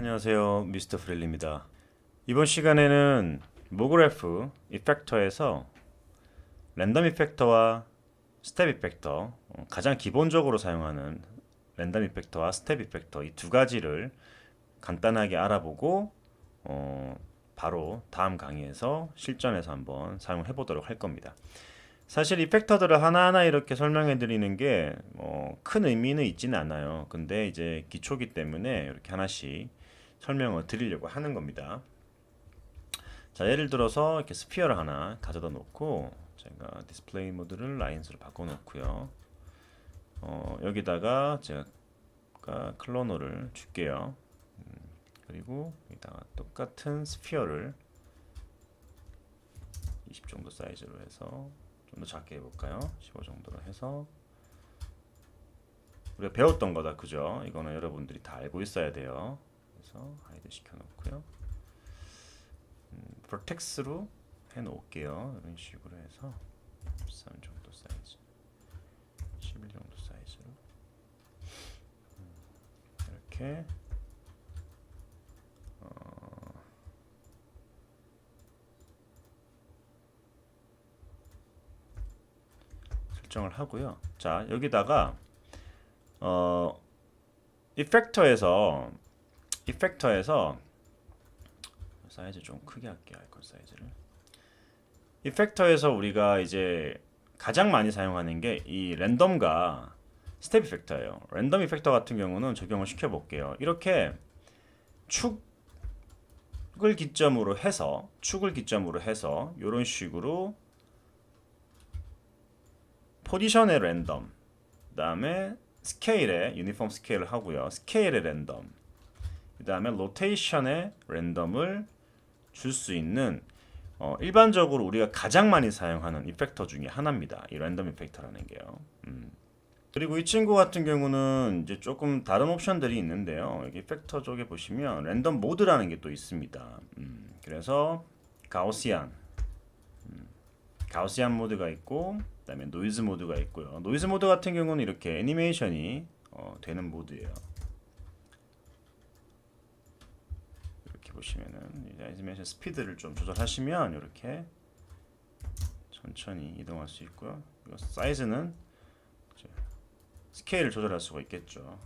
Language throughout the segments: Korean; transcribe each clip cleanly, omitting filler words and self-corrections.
안녕하세요, 미스터 프렐리입니다. 이번 시간에는 모그래프 이펙터에서 랜덤 이펙터와 스텝 이펙터, 가장 기본적으로 사용하는 랜덤 이펙터와 스텝 이펙터 이 두 가지를 간단하게 알아보고 바로 다음 강의에서 실전에서 한번 사용해 보도록 할 겁니다. 사실 이펙터들을 하나하나 이렇게 설명해 드리는 게 큰 의미는 있지는 않아요. 근데 이제 기초기 때문에 이렇게 하나씩 설명을 드리려고 하는 겁니다. 자, 예를 들어서 이렇게 스피어를 하나 가져다 놓고 제가 디스플레이 모드를 라인스로 바꿔 놓고요. 여기다가 제가 클로너를 줄게요. 그리고 여기다가 똑같은 스피어를 20 정도 사이즈로 해서 좀 더 작게 해볼까요? 15 정도로 해서 우리가 배웠던 거다, 그죠? 이거는 여러분들이 다 알고 있어야 돼요. 그래서 하이드 시켜놓고요. vertex로 해놓을게요. 이런 식으로 해서 13 정도 사이즈, 11 정도 사이즈로 이렇게 설정을 하고요. 자, 여기다가 이펙터에서 사이즈 좀 크게 할게요. 아이콘 사이즈를. 이펙터에서 우리가 이제 가장 많이 사용하는 게 이 랜덤과 스텝 이펙터예요. 랜덤 이펙터 같은 경우는 적용을 시켜 볼게요. 이렇게 축을 기점으로 해서 이런 식으로 포지션의 랜덤, 그다음에 스케일에 유니폼 스케일을 하고요. 스케일의 랜덤, 그다음에 로테이션의 랜덤을 줄 수 있는 일반적으로 우리가 가장 많이 사용하는 이펙터 중에 하나입니다. 이 랜덤 이펙터라는 게요. 그리고 이 친구 같은 경우는 이제 조금 다른 옵션들이 있는데요. 여기 이펙터 쪽에 보시면 랜덤 모드라는 게 또 있습니다. 그래서 가우시안 모드가 있고, 그다음에 노이즈 모드가 있고요. 노이즈 모드 같은 경우는 이렇게 애니메이션이 되는 모드예요. 이렇게 보시면은 애니메이션 스피드를 좀 조절하시면 이렇게 천천히 이동할 수 있고요. 이거 사이즈는 스케일을 조절할 수가 있겠죠.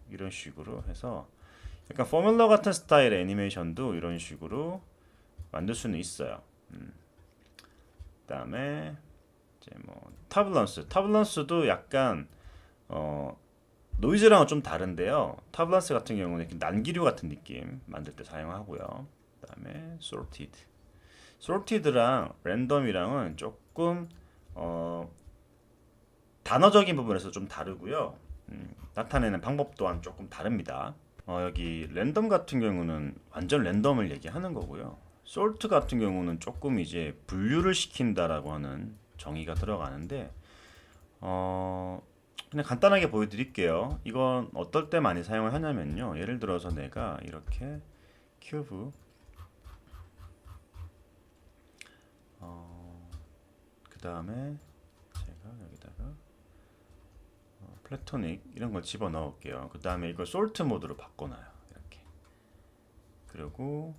이런 식으로 해서 약간 포뮬러 같은 스타일의 애니메이션도 이런 식으로 만들 수는 있어요. 그다음에 이제 뭐 타블런스도 약간 노이즈랑은 좀 다른데요. 타블런스 같은 경우는 이렇게 난기류 같은 느낌 만들 때 사용하고요. 그다음에 sorted랑 랜덤이랑은 조금 단어적인 부분에서 좀 다르고요. 나타내는 방법 또한 조금 다릅니다. 여기 랜덤 같은 경우는 완전 랜덤을 얘기하는 거고요. 솔트 같은 경우는 조금 이제 분류를 시킨다라고 하는 정의가 들어가는데 그냥 간단하게 보여드릴게요. 이건 어떨 때 많이 사용을 하냐면요. 예를 들어서 내가 이렇게 큐브 그 다음에 제가 여기다가 플래토닉 이런 걸 집어 넣을게요. 그 다음에 이걸 솔트 모드로 바꿔놔요. 이렇게. 그리고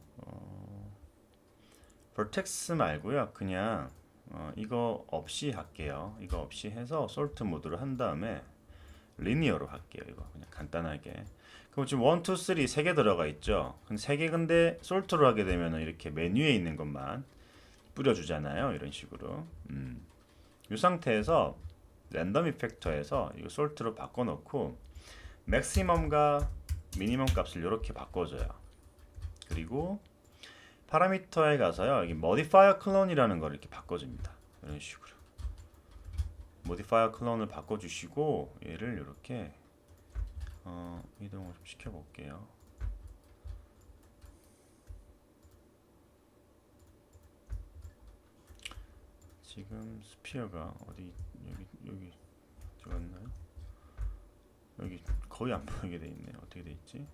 vertex 말고요. 그냥 이거 없이 할게요. 이거 없이 해서 솔트 모드로 한 다음에 리니어로 할게요. 이거 그냥 간단하게. 그럼 지금 1, 2, 3 세 개 들어가 있죠. 세 개 근데 솔트로 하게 되면 이렇게 메뉴에 있는 것만 뿌려주잖아요. 이런 식으로. 이 상태에서 랜덤 이펙터에서 이거 솔트로 바꿔놓고 맥시멈과 미니멈 값을 이렇게 바꿔줘요. 그리고 파라미터에 가서요. 여기 modifier clone이라는 걸 이렇게 바꿔줍니다. 이런 식으로 modifier clone을 바꿔주시고 얘를 이렇게 이동을 좀 시켜볼게요. 지금 스피어가 어디 여기 들어갔나요? 여기 거의 안 보이게 돼 있네. 어떻게 돼 있지?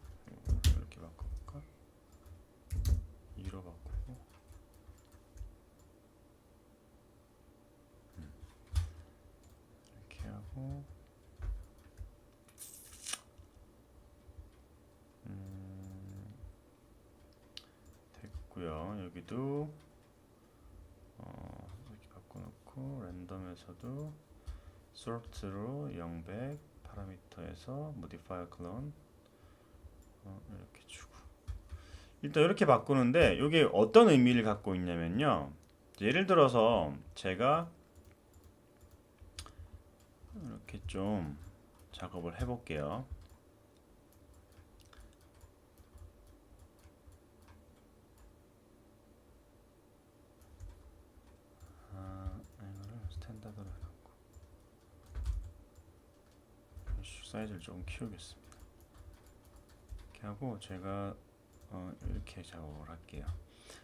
이렇게 바꿔볼까? 2로 바꾸고 이렇게 하고 있고요. 여기도 이렇게 바꿔놓고 랜덤에서도 sort로 0, 100 파라미터에서 modifier clone 이렇게 주고 일단 이렇게 바꾸는데 이게 어떤 의미를 갖고 있냐면요. 예를 들어서 제가 이렇게 좀 작업을 해볼게요. 이거를 스탠다드로 해놓고 사이즈를 조금 키우겠습니다. 이렇게 하고 제가 이렇게 작업을 할게요.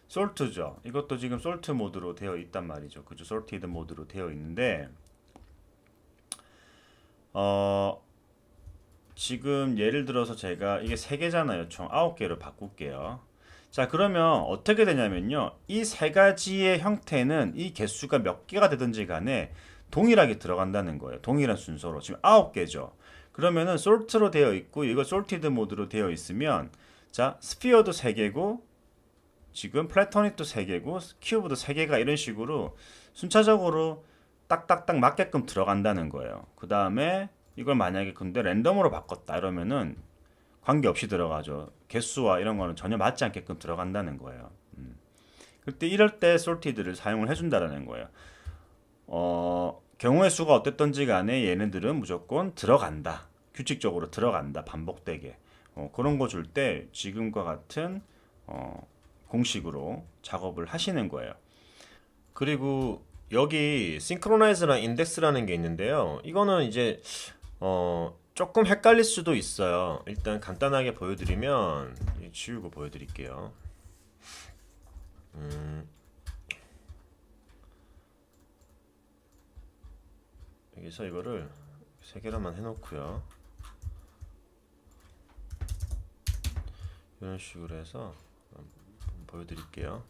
솔트죠. 이것도 지금 솔트 모드로 되어 있단 말이죠. 그죠? sorted 모드로 되어 있는데 지금 예를 들어서 제가 이게 3개잖아요. 총 9개로 바꿀게요. 자, 그러면 어떻게 되냐면요. 이 3가지의 형태는 이 개수가 몇 개가 되든지 간에 동일하게 들어간다는 거예요. 동일한 순서로. 지금 9개죠. 그러면은 sort로 되어 있고 이거 sorted 모드로 되어 있으면 자, 스피어도 3개고 지금 플래토닉도 3개고 큐브도 3개가 이런 식으로 순차적으로 딱딱딱 맞게끔 들어간다는 거예요. 그 다음에 이걸 만약에 근데 랜덤으로 바꿨다 이러면은 관계없이 들어가죠. 개수와 이런 거는 전혀 맞지 않게끔 들어간다는 거예요. 그때 이럴 때 sorted를 사용을 해준다는 거예요. 경우의 수가 어땠던지 간에 얘네들은 무조건 들어간다. 규칙적으로 들어간다. 반복되게. 그런 거 줄 때 지금과 같은 공식으로 작업을 하시는 거예요. 그리고 여기 synchroniz랑 index라는 게 있는데요. 이거는 이제 조금 헷갈릴 수도 있어요. 일단 간단하게 보여드리면 지우고 보여드릴게요. 여기서 이거를 3개로만 해놓고요. 이런 식으로 해서 보여드릴게요.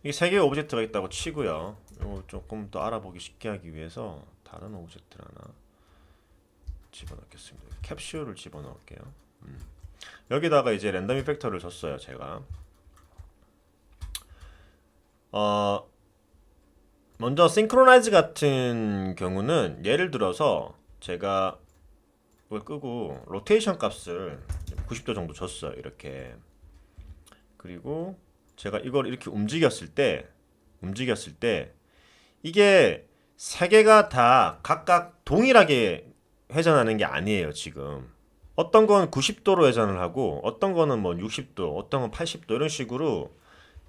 이게 3개의 오브젝트가 있다고 치고요. 이거 조금 더 알아보기 쉽게 하기 위해서 다른 오브젝트를 하나 집어넣겠습니다. 캡슐을 집어넣을게요. 여기다가 이제 랜덤 이펙터를 줬어요. 제가 먼저 싱크로나이즈 같은 경우는 예를 들어서 제가 이걸 끄고 로테이션 값을 90도 정도 줬어요. 이렇게. 그리고 제가 이걸 이렇게 움직였을 때 이게 3개가 다 각각 동일하게 회전하는 게 아니에요. 지금 어떤 건 90도로 회전을 하고 어떤 거는 뭐 60도, 어떤 건 80도 이런 식으로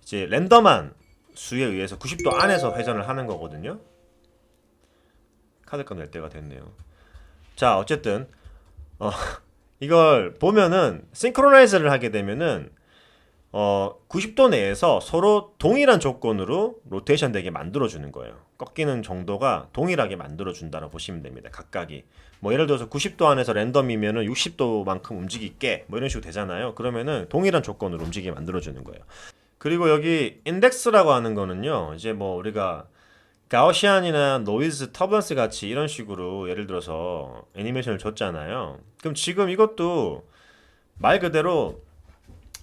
이제 랜덤한 수에 의해서 90도 안에서 회전을 하는 거거든요. 카드값 낼 때가 됐네요. 자, 어쨌든 이걸 보면은 싱크로나이즈를 하게 되면은 90도 내에서 서로 동일한 조건으로 로테이션 되게 만들어주는 거예요. 꺾이는 정도가 동일하게 만들어준다고 보시면 됩니다. 각각이. 뭐 예를 들어서 90도 안에서 랜덤이면은 60도만큼 움직일게 뭐 이런 식으로 되잖아요. 그러면은 동일한 조건으로 움직이게 만들어주는 거예요. 그리고 여기 인덱스라고 하는 거는요. 이제 뭐 우리가 가우시안이나 노이즈, 터번스 같이 이런 식으로 예를 들어서 애니메이션을 줬잖아요. 그럼 지금 이것도 말 그대로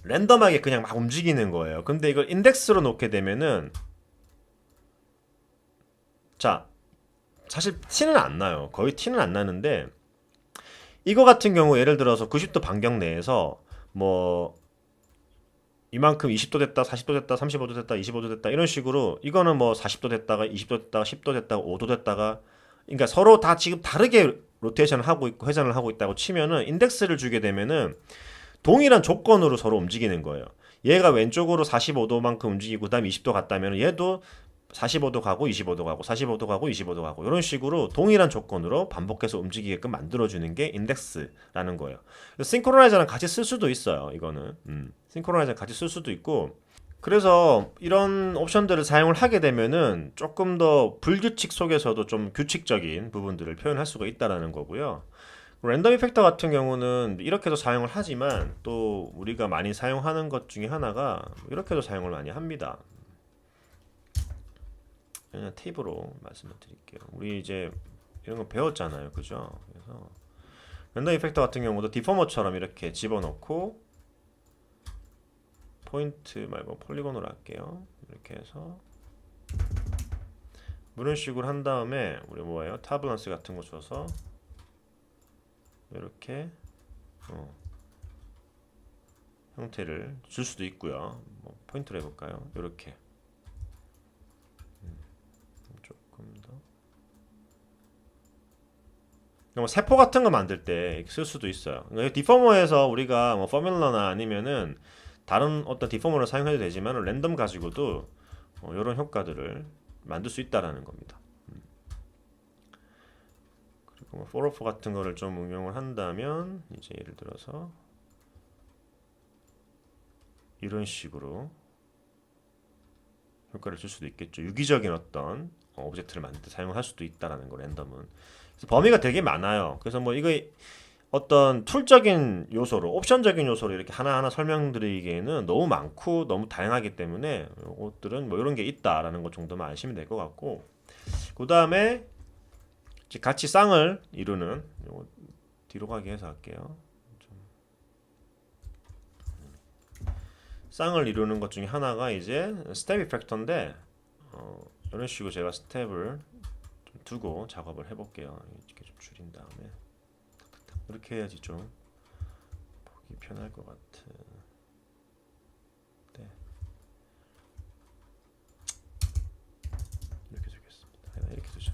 랜덤하게 그냥 막 움직이는 거예요. 근데 이걸 인덱스로 놓게 되면은 자, 사실 티는 안 나요. 거의 티는 안 나는데 이거 같은 경우 예를 들어서 90도 반경 내에서 뭐 이만큼 20도 됐다, 40도 됐다, 35도 됐다, 25도 됐다 이런 식으로 이거는 뭐 40도 됐다가 20도 됐다가 10도 됐다가 5도 됐다가 그러니까 서로 다 지금 다르게 로테이션을 하고 있고 회전을 하고 있다고 치면은 인덱스를 주게 되면은 동일한 조건으로 서로 움직이는 거예요. 얘가 왼쪽으로 45도만큼 움직이고 그다음에 20도 갔다면 얘도 45도 가고 25도 가고 45도 가고 25도 가고 이런 식으로 동일한 조건으로 반복해서 움직이게끔 만들어주는 게 인덱스라는 거예요. 싱크로나이저랑 같이 쓸 수도 있어요. 이거는 싱크로나이저랑 같이 쓸 수도 있고 그래서 이런 옵션들을 사용을 하게 되면은 조금 더 불규칙 속에서도 좀 규칙적인 부분들을 표현할 수가 있다라는 거고요. 랜덤 이펙터 같은 경우는 이렇게도 사용을 하지만 또 우리가 많이 사용하는 것 중에 하나가 이렇게도 사용을 많이 합니다. 그냥 팁으로 말씀을 드릴게요. 우리 이제 이런 거 배웠잖아요. 그죠? 그래서 랜덤 이펙터 같은 경우도 디포머처럼 이렇게 집어넣고 포인트 말고 폴리곤으로 할게요. 이렇게 해서 이런 식으로 한 다음에 우리 뭐예요? 타블런스 같은 거 줘서 이렇게 형태를 줄 수도 있고요. 뭐 포인트로 해볼까요? 이렇게 조금 더 세포 같은 거 만들 때 쓸 수도 있어요. 그러니까 디포머에서 우리가 뭐 포뮬러나 아니면은 다른 어떤 디포머를 사용해도 되지만 랜덤 가지고도 이런 효과들을 만들 수 있다라는 겁니다. 그리고 뭐 포로포 같은 거를 좀 응용을 한다면 이제 예를 들어서 이런 식으로 효과를 줄 수도 있겠죠. 유기적인 어떤 오브젝트를 만들 때 사용할 수도 있다라는 거 랜덤은. 그래서 범위가 되게 많아요. 그래서 뭐 이거 어떤 툴적인 요소로 옵션적인 요소로 이렇게 하나하나 설명드리기에는 너무 많고 너무 다양하기 때문에 이것들은 뭐 이런 게 있다라는 것 정도만 아시면 될 것 같고, 그 다음에 같이 쌍을 이루는 요거 뒤로 가게 해서 할게요. 쌍을 이루는 것 중에 하나가 이제 스텝 이펙터인데 이런 식으로 제가 스텝을 좀 두고 작업을 해볼게요. 이렇게 좀 줄인 다음에 이렇게 해야지 좀 보기 편할 것 같은. 네. 이렇게 두겠습니다. 이렇게 두죠.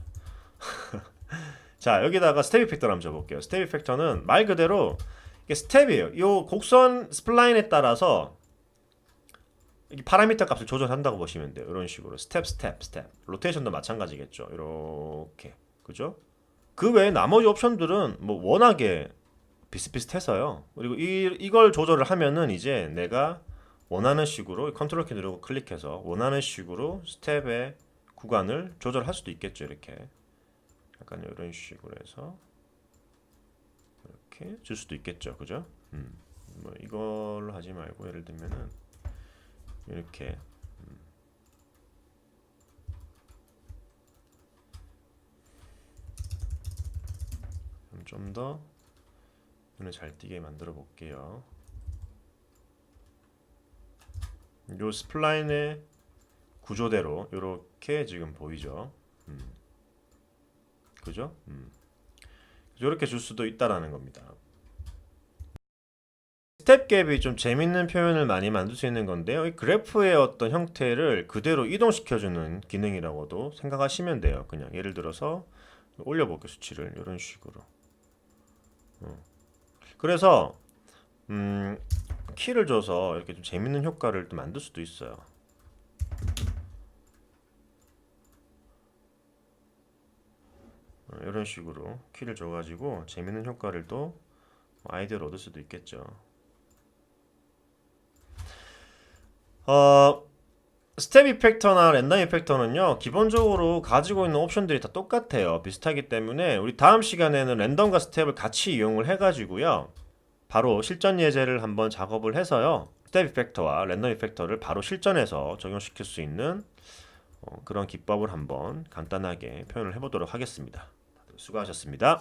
자, 여기다가 스텝 이펙터를 한번 줘볼게요. 스텝 이펙터는 말 그대로 이게 스텝이에요. 이 곡선 스플라인에 따라서 이 파라미터 값을 조절한다고 보시면 돼요. 이런 식으로 스텝. 로테이션도 마찬가지겠죠. 이렇게, 그죠? 그 외에 나머지 옵션들은 뭐 워낙에 비슷비슷해서요. 그리고 이걸 조절을 하면은 이제 내가 원하는 식으로 컨트롤 키 누르고 클릭해서 원하는 식으로 스텝의 구간을 조절할 수도 있겠죠. 이렇게 약간 이런 식으로 해서 이렇게 줄 수도 있겠죠. 그죠? 뭐 이걸로 하지 말고 예를 들면은 이렇게 좀 더 눈에 잘 띄게 만들어 볼게요. 요 스플라인의 구조대로 이렇게 지금 보이죠? 그죠? 이렇게 줄 수도 있다라는 겁니다. 스텝 갭이 좀 재밌는 표현을 많이 만들 수 있는 건데요. 이 그래프의 어떤 형태를 그대로 이동시켜주는 기능이라고도 생각하시면 돼요. 그냥 예를 들어서 올려볼게요. 수치를 이런 식으로. 그래서 키를 줘서 이렇게 좀 재밌는 효과를 또 만들 수도 있어요. 이런 식으로 키를 줘가지고 재밌는 효과를 또 아이디어를 얻을 수도 있겠죠. 스텝 이펙터나 랜덤 이펙터는요, 기본적으로 가지고 있는 옵션들이 다 똑같아요. 비슷하기 때문에 우리 다음 시간에는 랜덤과 스텝을 같이 이용을 해가지고요, 바로 실전 예제를 한번 작업을 해서요, 스텝 이펙터와 랜덤 이펙터를 바로 실전에서 적용시킬 수 있는 그런 기법을 한번 간단하게 표현을 해보도록 하겠습니다. 다들 수고하셨습니다.